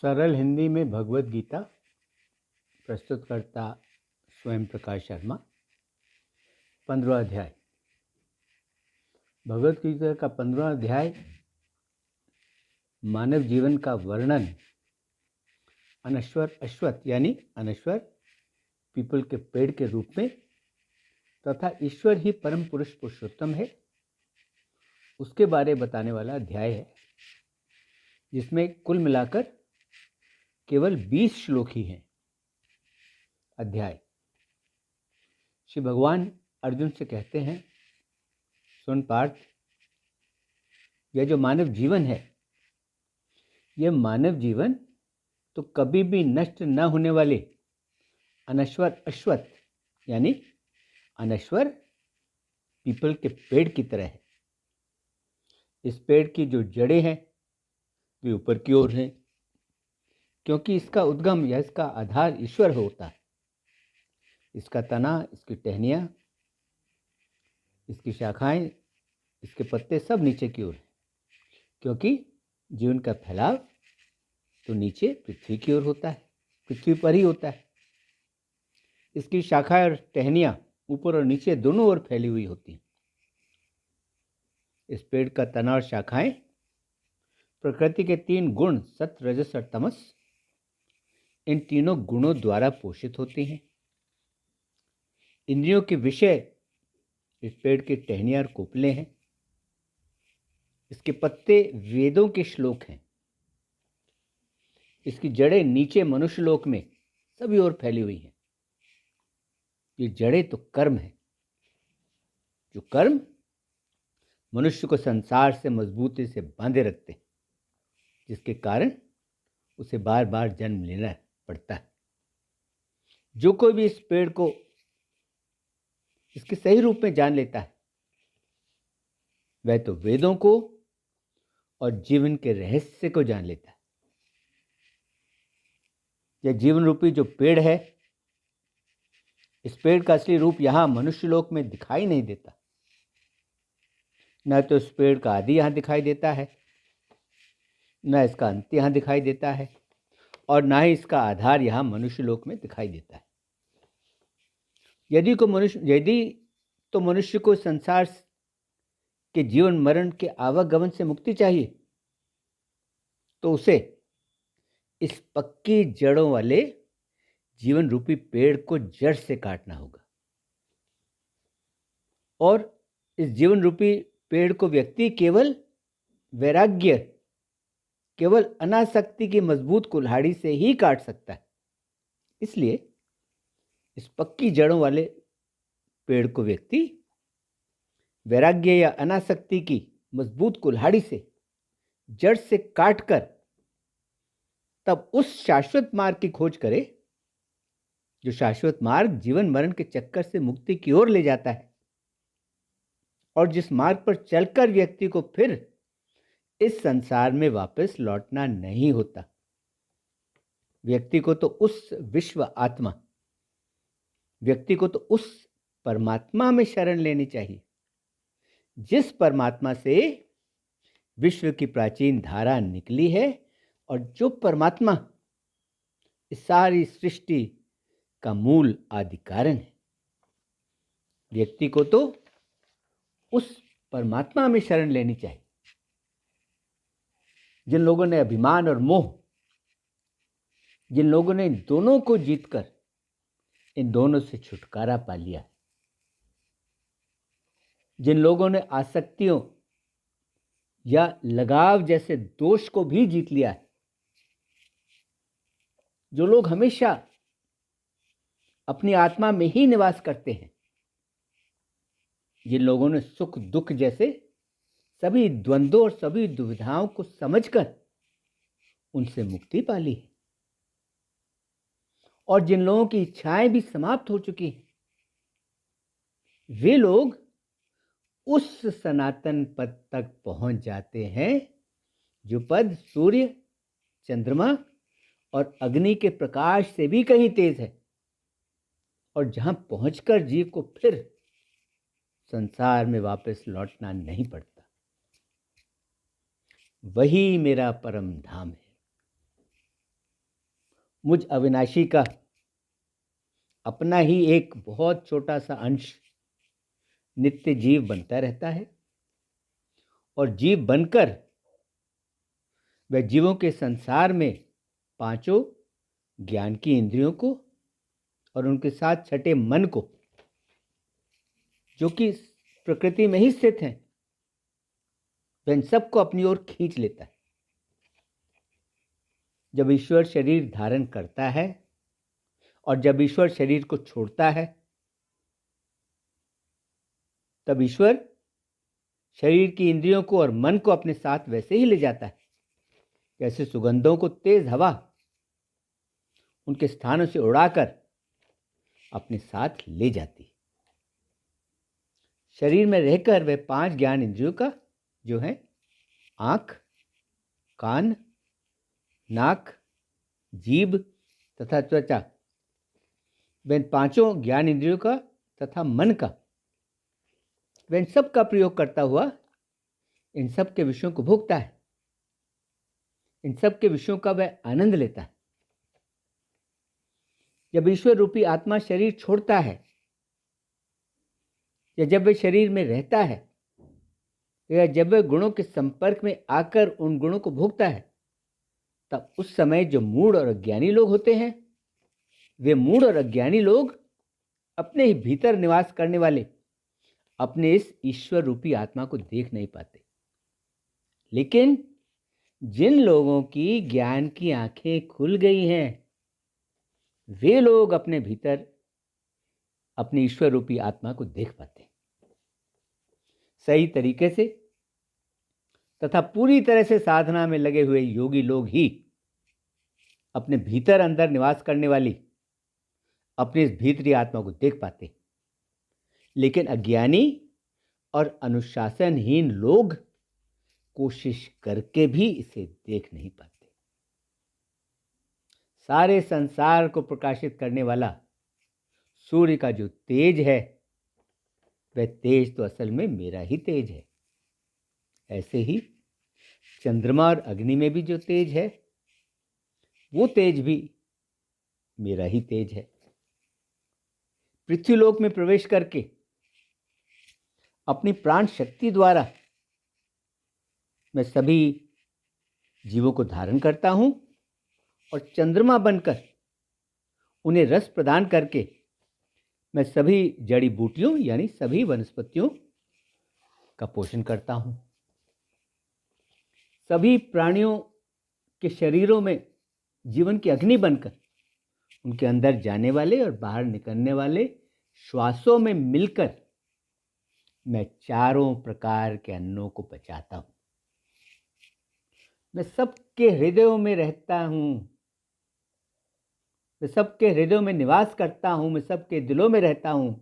सरल हिंदी में भगवत गीता। प्रस्तुतकर्ता स्वयं प्रकाश शर्मा। 15वां अध्याय। भगवत गीता का 15वां अध्याय मानव जीवन का वर्णन अनश्वर अश्वत्थ यानी अनश्वर पीपल के पेड़ के रूप में तथा ईश्वर ही परम पुरुष पुरुषोत्तम है, उसके बारे बताने वाला अध्याय है, जिसमें कुल मिलाकर केवल 20 श्लोक ही हैं। अध्याय। श्री भगवान अर्जुन से कहते हैं, सुन पार्थ, यह जो मानव जीवन है, यह मानव जीवन तो कभी भी नष्ट न होने वाले अनश्वर अश्वत्थ यानी अनश्वर पीपल के पेड़ की तरह है। इस पेड़ की जो जड़ें हैं वे ऊपर की ओर हैं, क्योंकि इसका उद्गम या इसका आधार ईश्वर होता है। इसका तना, इसकी टहनियाँ, इसकी शाखाएं, इसके पत्ते सब नीचे की ओर हैं, क्योंकि जीवन का फैलाव तो नीचे पृथ्वी की ओर होता है, पृथ्वी पर ही होता है। इसकी शाखाएं और टहनियाँ ऊपर और नीचे दोनों ओर फैली हुई होती हैं। इस पेड़ का तना और शाखाएं प्रकृति के 3 गुण सत्व, रजस और तमस, इन तीनों गुणों द्वारा पोषित होती हैं। इंद्रियों के विषय इस पेड़ की टहनियाँ और कोपले हैं। इसके पत्ते वेदों के श्लोक हैं। इसकी जड़ें नीचे मनुष्य लोक में सभी ओर फैली हुई हैं। ये जड़ें तो कर्म है, जो कर्म मनुष्य को संसार से मजबूती से बांधे रखते हैं, जिसके कारण उसे बार बार जन्म लेना पड़ता है। जो कोई भी इस पेड़ को इसके सही रूप में जान लेता है, वह तो वेदों को और जीवन के रहस्य को जान लेता है। यह जीवन रूपी जो पेड़ है, इस पेड़ का असली रूप यहां मनुष्य लोक में दिखाई नहीं देता। न तो इस पेड़ का आदि यहां दिखाई देता है, न इसका अंत यहां दिखाई देता है, और न ही इसका आधार यहां मनुष्य लोक में दिखाई देता है। यदि तो मनुष्य को संसार के जीवन मरण के आवागमन से मुक्ति चाहिए, तो उसे इस पक्की जड़ों वाले जीवन रूपी पेड़ को जड़ से काटना होगा। और इस जीवन रूपी पेड़ को व्यक्ति केवल वैराग्य, केवल अनासक्ति की मजबूत कुल्हाड़ी से ही काट सकता है। इसलिए इस पक्की जड़ों वाले पेड़ को व्यक्ति वैराग्य या अनासक्ति की मजबूत कुल्हाड़ी से जड़ से काटकर तब उस शाश्वत मार्ग की खोज करे, जो शाश्वत मार्ग जीवन मरण के चक्कर से मुक्ति की ओर ले जाता है, और जिस मार्ग पर चलकर व्यक्ति को फिर इस संसार में वापस लौटना नहीं होता। व्यक्ति को तो उस विश्व आत्मा, व्यक्ति को तो उस परमात्मा में शरण लेनी चाहिए, जिस परमात्मा से विश्व की प्राचीन धारा निकली है, और जो परमात्मा इस सारी सृष्टि का मूल आदि कारण है। व्यक्ति को तो उस परमात्मा में शरण लेनी चाहिए। जिन लोगों ने अभिमान और मोह, जिन लोगों ने इन दोनों को जीतकर इन दोनों से छुटकारा पा लिया, जिन लोगों ने आसक्तियों या लगाव जैसे दोष को भी जीत लिया है, जो लोग हमेशा अपनी आत्मा में ही निवास करते हैं, जिन लोगों ने सुख दुख जैसे सभी द्वंद्वों और सभी दुविधाओं को समझकर उनसे मुक्ति पा ली है, और जिन लोगों की इच्छाएं भी समाप्त हो चुकी हैं, वे लोग उस सनातन पद तक पहुंच जाते हैं, जो पद सूर्य, चंद्रमा और अग्नि के प्रकाश से भी कहीं तेज है, और जहां पहुंचकर जीव को फिर संसार में वापस लौटना नहीं पड़ता। वही मेरा परम धाम है। मुझ अविनाशी का अपना ही एक बहुत छोटा सा अंश नित्य जीव बनता रहता है, और जीव बनकर वह जीवों के संसार में पांचों ज्ञान की इंद्रियों को और उनके साथ छठे मन को, जो कि प्रकृति में ही स्थित हैं, वह इन सबको अपनी ओर खींच लेता है। जब ईश्वर शरीर धारण करता है और जब ईश्वर शरीर को छोड़ता है, तब ईश्वर शरीर की इंद्रियों को और मन को अपने साथ वैसे ही ले जाता है जैसे सुगंधों को तेज हवा उनके स्थानों से उड़ाकर अपने साथ ले जाती है। शरीर में रहकर वह पांच ज्ञान इंद्रियों का, जो है आंख, कान, नाक, जीभ तथा त्वचा, वह इन पांचों ज्ञान इंद्रियों का तथा मन का, वह इन सब का प्रयोग करता हुआ इन सब के विषयों को भोगता है, इन सब के विषयों का वह आनंद लेता है। जब ईश्वर रूपी आत्मा शरीर छोड़ता है या जब वह शरीर में रहता है या जब वह गुणों के संपर्क में आकर उन गुणों को भोगता है, तब उस समय जो मूढ़ और अज्ञानी लोग होते हैं, वे मूढ़ और अज्ञानी लोग अपने ही भीतर निवास करने वाले अपने इस ईश्वर रूपी आत्मा को देख नहीं पाते। लेकिन जिन लोगों की ज्ञान की आंखें खुल गई हैं, वे लोग अपने भीतर अपनी ईश्वर रूपी आत्मा को देख पाते हैं। सही तरीके से तथा पूरी तरह से साधना में लगे हुए योगी लोग ही अपने भीतर अंदर निवास करने वाली अपनी इस भीतरी आत्मा को देख पाते। लेकिन अज्ञानी और अनुशासनहीन लोग कोशिश करके भी इसे देख नहीं पाते। सारे संसार को प्रकाशित करने वाला सूर्य का जो तेज है, वह तेज तो असल में मेरा ही तेज है। ऐसे ही चंद्रमा और अग्नि में भी जो तेज है, वो तेज भी मेरा ही तेज है। पृथ्वीलोक में प्रवेश करके अपनी प्राण शक्ति द्वारा मैं सभी जीवों को धारण करता हूं और चंद्रमा बनकर उन्हें रस प्रदान करके मैं सभी जड़ी बूटियों यानी सभी वनस्पतियों का पोषण करता हूं। सभी प्राणियों के शरीरों में जीवन की अग्नि बनकर उनके अंदर जाने वाले और बाहर निकलने वाले श्वासों में मिलकर मैं चारों प्रकार के अन्नों को पचाता हूं। मैं सबके हृदयों में रहता हूं, मैं सबके हृदयों में निवास करता हूं, मैं सबके दिलों में रहता हूं।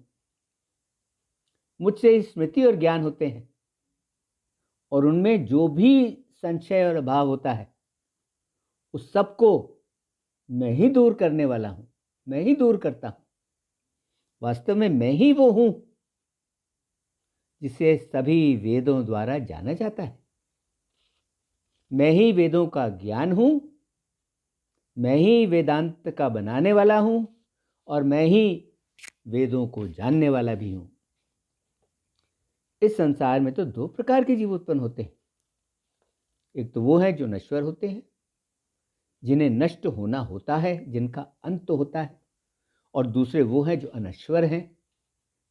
मुझसे स्मृति और ज्ञान होते हैं और उनमें जो भी संशय और अभाव होता है, उस सबको मैं ही दूर करने वाला हूं, मैं ही दूर करता हूं। वास्तव में मैं ही वो हूं जिसे सभी वेदों द्वारा जाना जाता है। मैं ही वेदों का ज्ञान हूं, मैं ही वेदांत का बनाने वाला हूं और मैं ही वेदों को जानने वाला भी हूं। इस संसार में तो दो प्रकार के जीव उत्पन्न होते हैं। एक तो वो है जो नश्वर होते हैं, जिन्हें नष्ट होना होता है, जिनका अंत होता है, और दूसरे वो हैं जो अनश्वर हैं,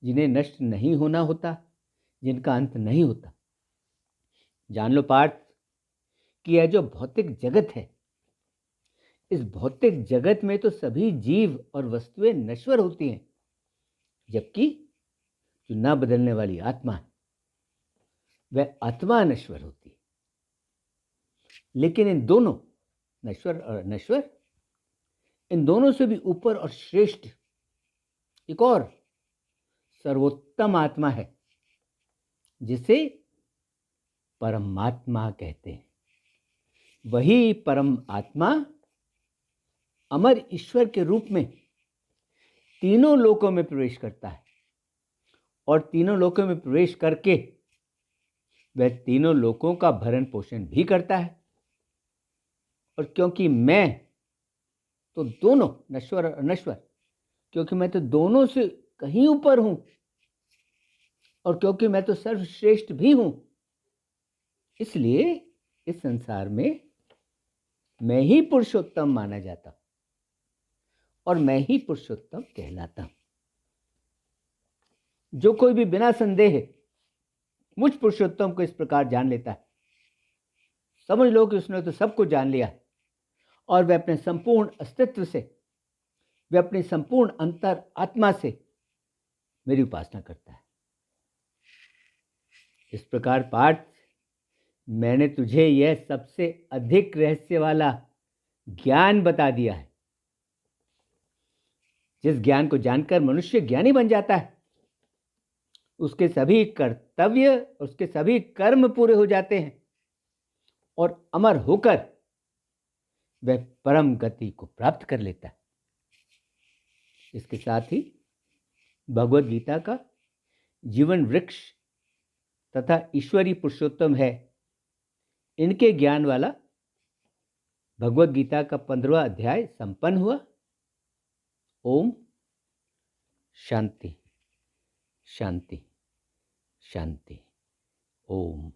जिन्हें नष्ट नहीं होना होता, जिनका अंत नहीं होता। जान लो पार्थ कि यह जो भौतिक जगत है, इस भौतिक जगत में तो सभी जीव और वस्तुएं नश्वर होती हैं, जबकि जो न बदलने वाली आत्मा है, वह आत्मा नश्वर होती है। लेकिन इन दोनों, नश्वर और अनश्वर, इन दोनों से भी ऊपर और श्रेष्ठ एक और सर्वोत्तम आत्मा है, जिसे परमात्मा कहते हैं। वही परम आत्मा अमर ईश्वर के रूप में तीनों लोकों में प्रवेश करता है और तीनों लोकों में प्रवेश करके वह तीनों लोकों का भरण पोषण भी करता है। और क्योंकि मैं तो दोनों नश्वर और अनश्वर, क्योंकि मैं तो दोनों से कहीं ऊपर हूं और क्योंकि मैं तो सर्वश्रेष्ठ भी हूं, इसलिए इस संसार में मैं ही पुरुषोत्तम माना जाता हूं और मैं ही पुरुषोत्तम कहलाता हूं। जो कोई भी बिना संदेह मुझ पुरुषोत्तम को इस प्रकार जान लेता है, समझ लो कि उसने तो सब कुछ जान लिया और वह अपने संपूर्ण अस्तित्व से, वह अपनी संपूर्ण अंतर आत्मा से मेरी उपासना करता है। इस प्रकार पार्थ, मैंने तुझे यह सबसे अधिक रहस्य वाला ज्ञान बता दिया है। जिस ज्ञान को जानकर मनुष्य ज्ञानी बन जाता है, उसके सभी कर्तव्य, उसके सभी कर्म पूरे हो जाते हैं और अमर होकर वह परम गति को प्राप्त कर लेता है। इसके साथ ही भगवत गीता का जीवन वृक्ष तथा ईश्वरीय पुरुषोत्तम है, इनके ज्ञान वाला भगवत गीता का 15वां अध्याय संपन्न हुआ। ओम शांति शांति शांति। ओम।